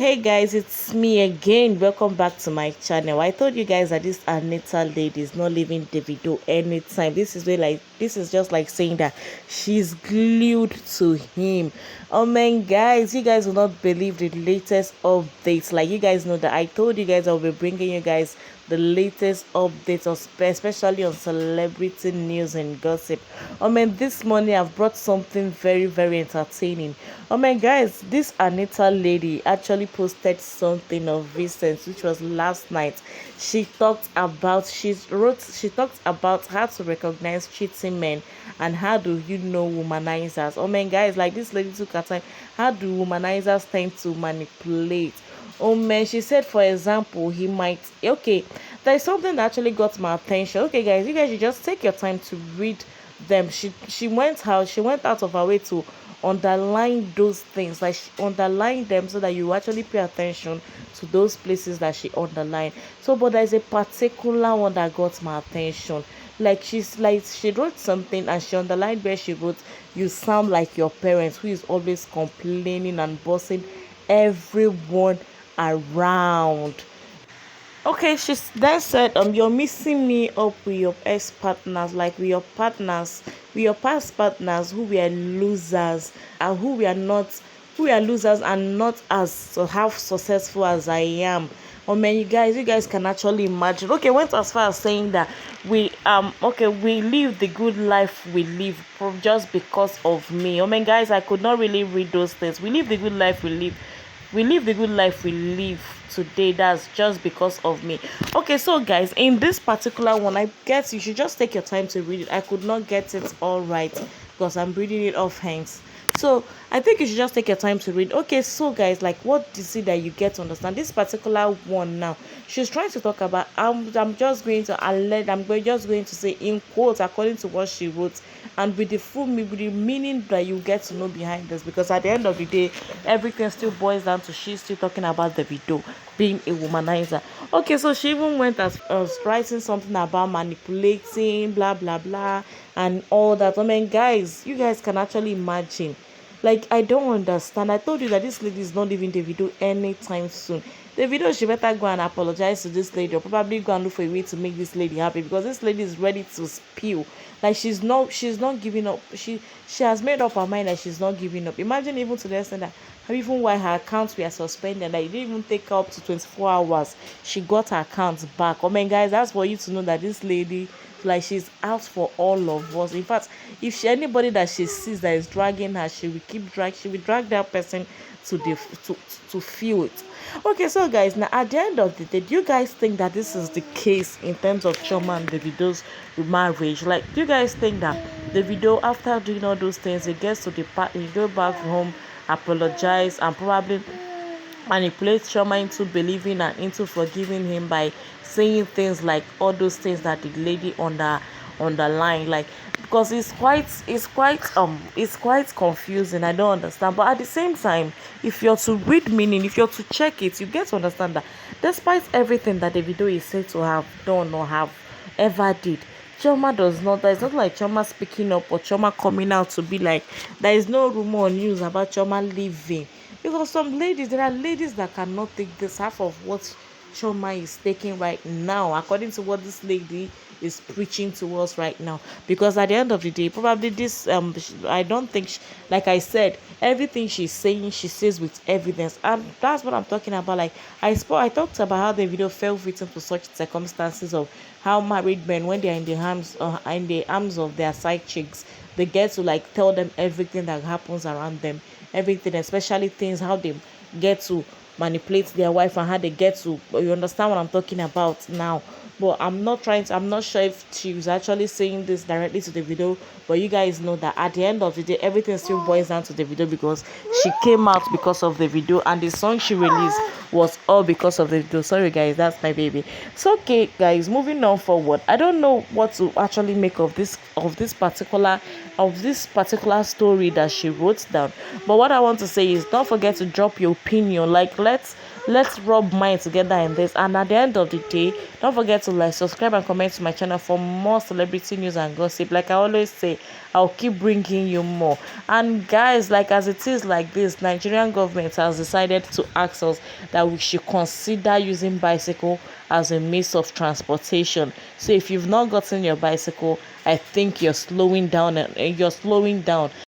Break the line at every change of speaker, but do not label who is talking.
Hey guys, it's me again. Welcome back to my channel. I told you guys that this Anita lady is not leaving Davido anytime. This is just like saying that she's glued to him. Oh man, guys, you guys will not believe the latest updates. Like you guys know that I told you guys I'll be bringing you guys the latest updates, especially on celebrity news and gossip. Oh man, this morning I've brought something very entertaining. Oh my guys, this Anita lady actually posted something of recent, which was last night. She talked about how to recognize cheating men and how do you know womanizers. Oh man, guys, like this lady took her time. How do womanizers tend to manipulate? Oh man, she said, for example, he might. Okay, there's something that actually got my attention. Okay, guys, you guys should just take your time to read them. She went out of her way to underline those things, like she underline them so that you actually pay attention to those places that she underlined. So, but there's a particular one that got my attention. Like she wrote something and she underlined where she wrote, "You sound like your parents, who is always complaining and bossing everyone around." Okay, she then said, "You're missing me up with your ex partners, like with your past partners who were losers and who were losers and not as so half successful as I am." Oh man, you guys can actually imagine. Okay, went as far as saying that we live the good life we live just because of me. Oh man, guys, I could not really read those things. We live the good life we live today, that's just because of me. Okay, so guys, in this particular one, I guess you should just take your time to read it. I could not get it all right because I'm reading it off hands. So I think you should just take your time to read. Okay, so guys, like, what is it that you get to understand this particular one now? She's trying to talk about, I'm just going to just going to say in quotes according to what she wrote, and with the with the meaning that you get to know behind this, because at the end of the day, everything still boils down to she's still talking about the video being a womanizer. Okay, so she even went as writing something about manipulating, blah blah blah, and all that. I mean, guys, you guys can actually imagine. Like, I don't understand. I told you that this lady is not leaving the video anytime soon. The video, she better go and apologize to this lady, or probably go and look for a way to make this lady happy, because this lady is ready to spill. Like, she's not giving up. She has made up her mind that she's not giving up. Imagine, even to the extent that even while her accounts were suspended, like, it didn't even take her up to 24 hours, she got her accounts back. Oh man, guys, that's for you to know that this lady, like, she's out for all of us. In fact, if anybody that she sees that is dragging her, she will drag that person to the to feel it. Okay, so guys, now at the end of the day, do you guys think that this is the case in terms of Chioma and Davido's marriage? Like, do you guys think that Davido, after doing all those things, he gets to the part, he go back home, apologize, and probably manipulate Chioma into believing and into forgiving him by saying things like all those things that the lady underline, like, because it's quite confusing. I don't understand, but at the same time, if you're to read meaning, if you're to check it, you get to understand that despite everything that the video is said to have done or have ever did, Chioma does not. There's not like Chioma speaking up or Chioma coming out to be like, there is no rumor or news about Chioma leaving. Because there are ladies that cannot take this half of what Chioma is taking right now, according to what this lady is preaching to us right now. Because at the end of the day, probably this I don't think like I said, everything she's saying, she says with evidence, and that's what I'm talking about. Like, I talked about how the video fell victim to such circumstances of how married men, when they're in the arms of their side chicks, they get to like tell them everything that happens around them, everything, especially things how they get to manipulate their wife and how they get to, you understand what I'm talking about now. But I'm not sure if she was actually saying this directly to the video, but you guys know that at the end of the day, everything still boils down to the video, because she came out because of the video, and the song she released was all because of the video. Sorry guys, that's my baby. So okay guys, moving on forward, I don't know what to actually make of this particular story that she wrote down, but what I want to say is don't forget to drop your opinion. Like let's rub minds together in this, and at the end of the day, don't forget to like, subscribe and comment to my channel for more celebrity news and gossip. Like I always say, I'll keep bringing you more. And guys, like as it is like this, Nigerian government has decided to ask us that we should consider using bicycle as a means of transportation. So if you've not gotten your bicycle, I think you're slowing down.